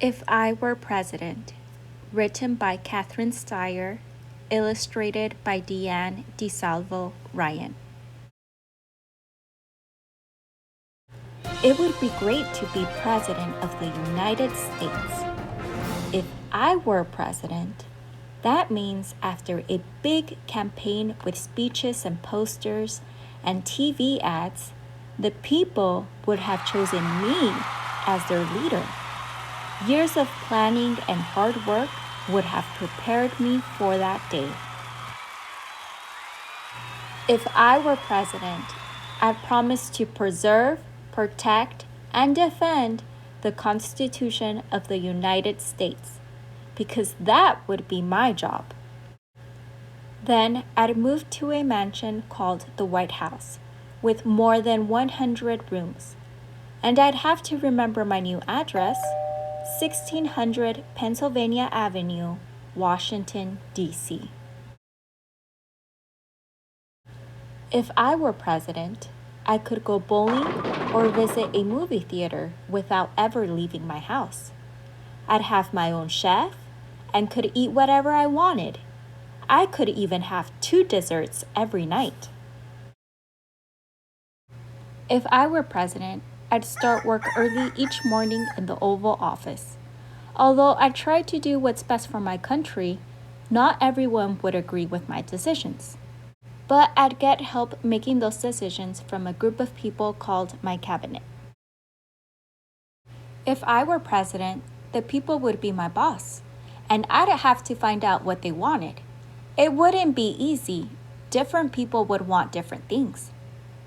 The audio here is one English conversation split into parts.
If I Were President, written by Catherine Stier, illustrated by Deanne DeSalvo Ryan. It would be great to be President of the United States. If I were President, that means after a big campaign with speeches and posters and TV ads, the people would have chosen me as their leader. Years of planning and hard work would have prepared me for that day. If I were president, I'd promise to preserve, protect, and defend the Constitution of the United States, because that would be my job. Then I'd move to a mansion called the White House, with more than 100 rooms. And I'd have to remember my new address, 1600 Pennsylvania Avenue, Washington, D.C. If I were president, I could go bowling or visit a movie theater without ever leaving my house. I'd have my own chef and could eat whatever I wanted. I could even have 2 desserts every night. If I were president, I'd start work early each morning in the Oval Office. Although I try to do what's best for my country, not everyone would agree with my decisions. But I'd get help making those decisions from a group of people called my cabinet. If I were president, the people would be my boss, and I'd have to find out what they wanted. It wouldn't be easy. Different people would want different things.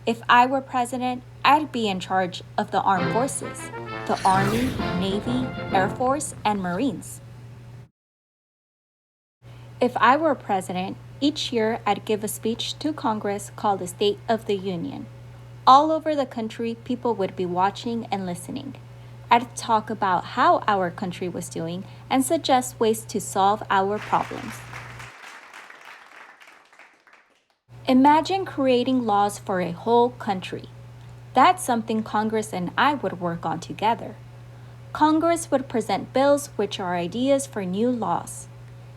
If I were president, I'd be in charge of the armed forces, the Army, Navy, Air Force, and Marines. If I were president, each year I'd give a speech to Congress called the State of the Union. All over the country, people would be watching and listening. I'd talk about how our country was doing and suggest ways to solve our problems. Imagine creating laws for a whole country. That's something Congress and I would work on together. Congress would present bills which are ideas for new laws.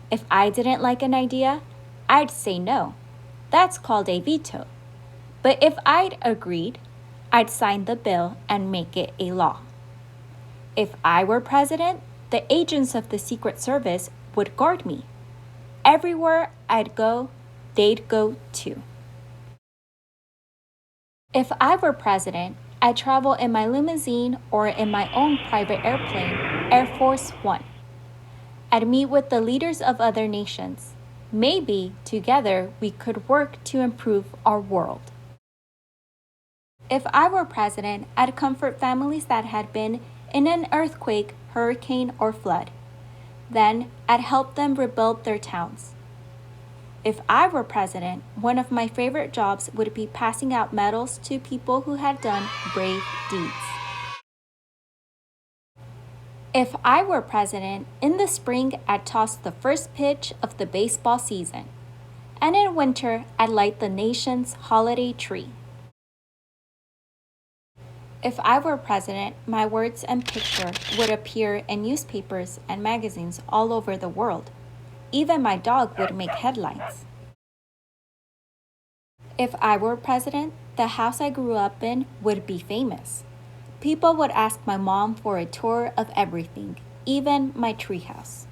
If I didn't like an idea, I'd say no. That's called a veto. But if I'd agreed, I'd sign the bill and make it a law. If I were president, the agents of the Secret Service would guard me. Everywhere I'd go, they'd go too. If I were president, I'd travel in my limousine or in my own private airplane, Air Force One. I'd meet with the leaders of other nations. Maybe together we could work to improve our world. If I were president, I'd comfort families that had been in an earthquake, hurricane, or flood. Then I'd help them rebuild their towns. If I were president, one of my favorite jobs would be passing out medals to people who had done brave deeds. If I were president, in the spring I'd toss the first pitch of the baseball season. And in winter, I'd light the nation's holiday tree. If I were president, my words and picture would appear in newspapers and magazines all over the world. Even my dog would make headlines. If I were president, the house I grew up in would be famous. People would ask my mom for a tour of everything, even my treehouse.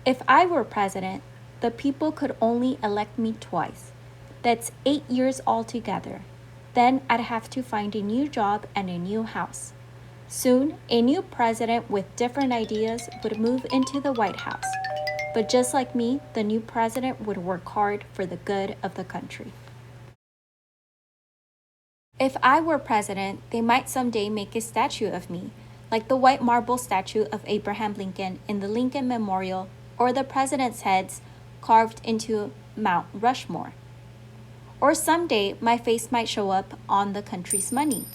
If I were president, the people could only elect me twice. That's 8 years altogether. Then I'd have to find a new job and a new house. Soon, a new president with different ideas would move into the White House. But just like me, the new president would work hard for the good of the country. If I were president, they might someday make a statue of me, like the white marble statue of Abraham Lincoln in the Lincoln Memorial, or the president's heads carved into Mount Rushmore. Or someday, my face might show up on the country's money.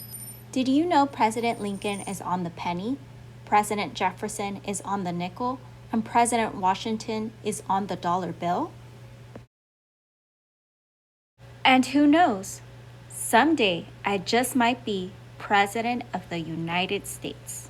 Did you know President Lincoln is on the penny, President Jefferson is on the nickel, and President Washington is on the dollar bill? And who knows? Someday, I just might be President of the United States.